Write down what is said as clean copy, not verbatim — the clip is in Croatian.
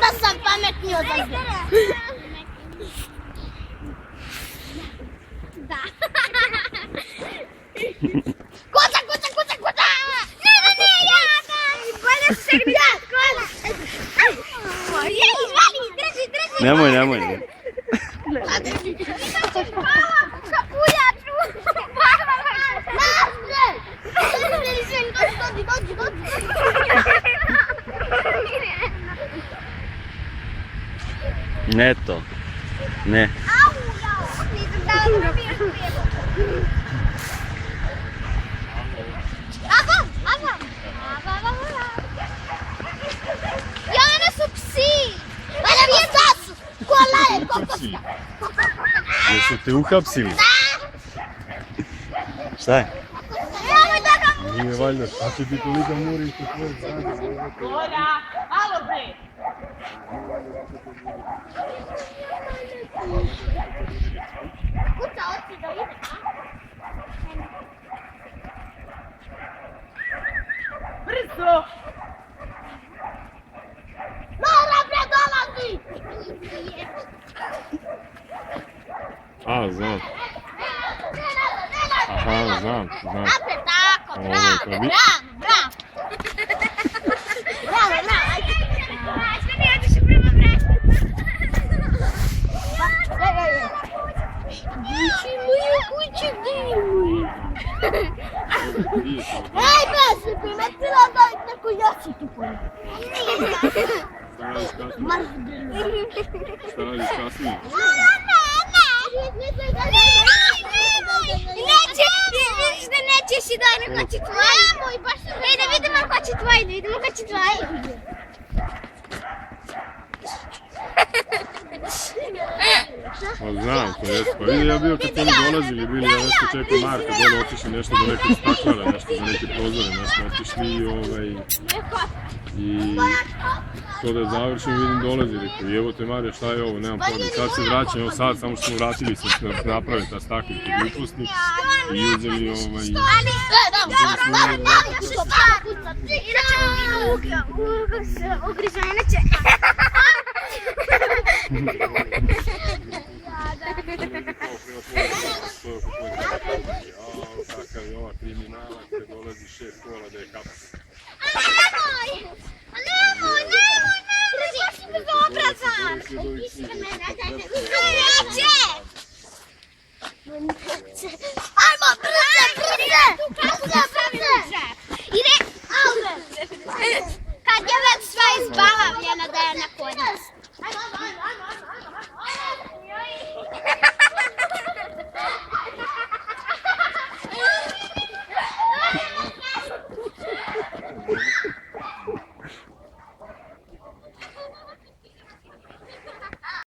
Da sam pametniji od tebe. Da. Kuca! Ne, ja! Bolje se gdje kola. Drži. Nemoj. Kapuljaču! Dođi! Ne to. Ne. Jana su psi! Valjda mi je tasu! Kolaje, kokoska! Jesu te uhapsili? Šta je? Nemoj da ga muči! Nije valjda, šta će ti toliko muriš u tvoj zad? Olha, malo bre! Kuca, oci da ide, Brzo! Mora bre dolazi! A, znam. Aha, znam. Napred, tako, bravo! Ej, be, si primetila da neko jači tu poli? Staraš kasnije. Nećeš i daj, neko će tvoj. Ej, da vidimo ko će tvoj. Pa znam, to jest. Pa vidi, ja bio kad oni dolazili, bili, ja nešto čekao Marka, dole otišli nešto do nekog staklara, nešto do neke prozore, nešto otišli i to da završim vidim dolazi, rekao, i evo te Marija, šta je ovo, nemam pojma, sad se vraćam, evo sad, samo što smo vratili se, napraviti ta stakli kod upusnik i uzeli kakav je ova kriminalac, kad dolazi 6 kola da je hapsi. Nemoj! Baš si bezobrazan! Neće! Ajmo, brze! Ide, kad je već sva izbavljena da je na kod nas. Ajmo!